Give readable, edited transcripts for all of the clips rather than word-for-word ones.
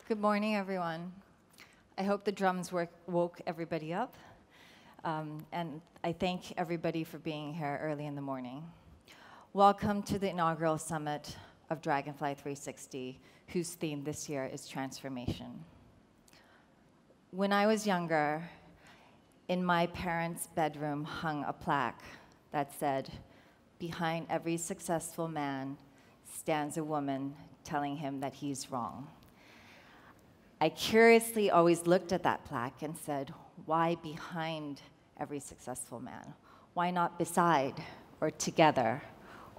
Good morning, everyone. I hope the drums woke everybody up, and I thank everybody for being here early in the morning. Welcome to the inaugural summit of Dragonfly360, whose theme this year is transformation. When I was younger, in my parents' bedroom hung a plaque that said, "Behind every successful man stands a woman telling him that he's wrong." I curiously always looked at that plaque and said, why behind every successful man? Why not beside, or together,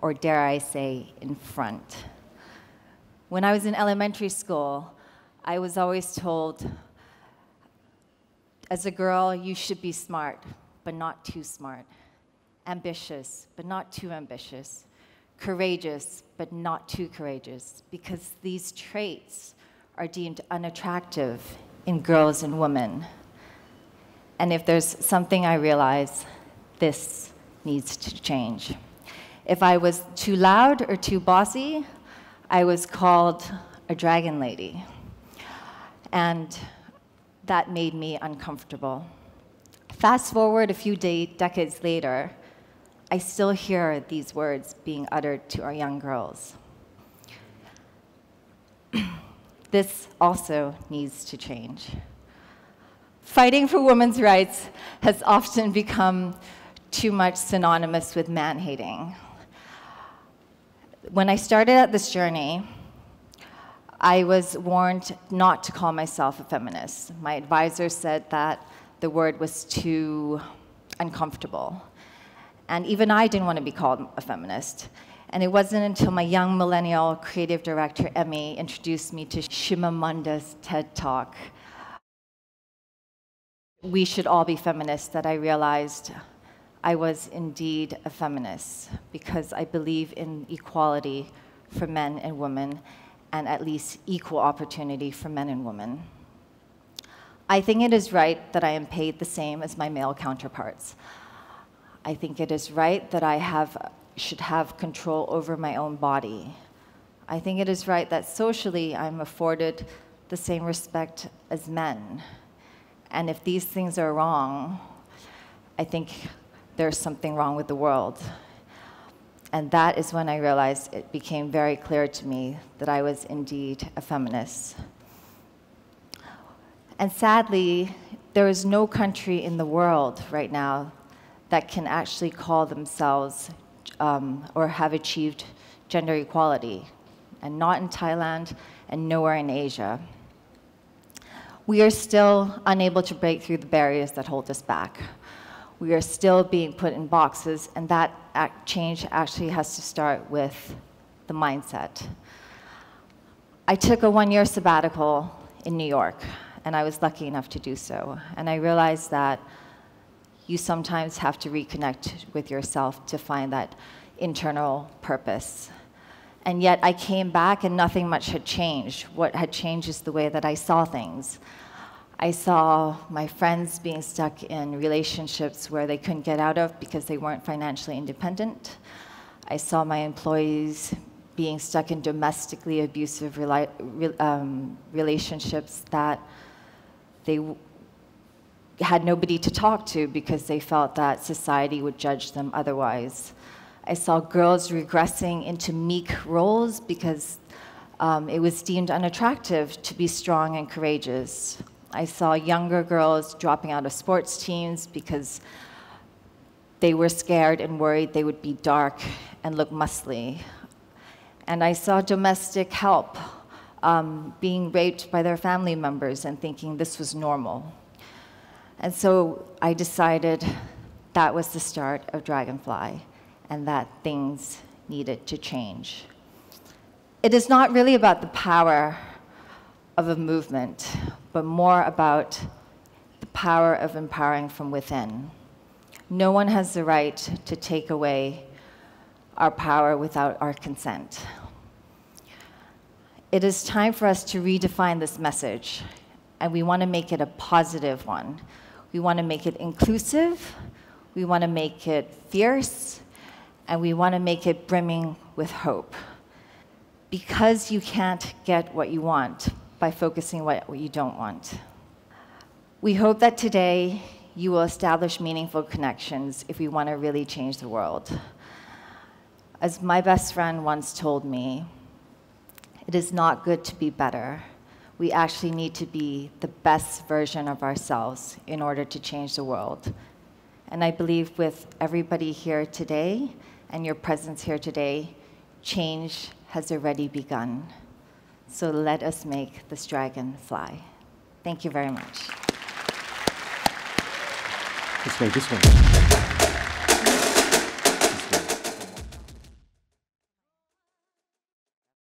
or dare I say, in front? When I was in elementary school, I was always told, as a girl, you should be smart, but not too smart. Ambitious, but not too ambitious. Courageous, but not too courageous, because these traits are deemed unattractive in girls and women. And if there's something I realize, this needs to change. If I was too loud or too bossy, I was called a dragon lady. And that made me uncomfortable. Fast forward a few decades later, I still hear these words being uttered to our young girls. This also needs to change. Fighting for women's rights has often become too much synonymous with man-hating. When I started out this journey, I was warned not to call myself a feminist. My advisor said that the word was too uncomfortable. And even I didn't want to be called a feminist. And it wasn't until my young millennial creative director, Emmy, introduced me to Shimamunda's TED Talk, "We should all be feminists," that I realized I was indeed a feminist, because I believe in equality for men and women, and at least equal opportunity for men and women. I think it is right that I am paid the same as my male counterparts. I think it is right that I should have control over my own body. I think it is right that socially I'm afforded the same respect as men. And if these things are wrong, I think there's something wrong with the world. And that is when I realized it became very clear to me that I was indeed a feminist. And sadly, there is no country in the world right now that can actually call themselves or have achieved gender equality, and not in Thailand and nowhere in Asia. We are still unable to break through the barriers that hold us back. We are still being put in boxes, and that change actually has to start with the mindset. I took a one-year sabbatical in New York, and I was lucky enough to do so. And I realized that you sometimes have to reconnect with yourself to find that internal purpose. And yet I came back and nothing much had changed. What had changed is the way that I saw things. I saw my friends being stuck in relationships where they couldn't get out of because they weren't financially independent. I saw my employees being stuck in domestically abusive relationships that they had nobody to talk to because they felt that society would judge them otherwise. I saw girls regressing into meek roles because it was deemed unattractive to be strong and courageous. I saw younger girls dropping out of sports teams because they were scared and worried they would be dark and look muscly. And I saw domestic help being raped by their family members and thinking this was normal. And so I decided that was the start of Dragonfly, and that things needed to change. It is not really about the power of a movement, but more about the power of empowering from within. No one has the right to take away our power without our consent. It is time for us to redefine this message, and we want to make it a positive one. We want to make it inclusive, we want to make it fierce, and we want to make it brimming with hope. Because you can't get what you want, by focusing what you don't want. We hope that today you will establish meaningful connections if we want to really change the world. As my best friend once told me, it is not good to be better. We actually need to be the best version of ourselves in order to change the world. And I believe with everybody here today and your presence here today, change has already begun. So let us make this dragon fly. Thank you very much. Let's make this one.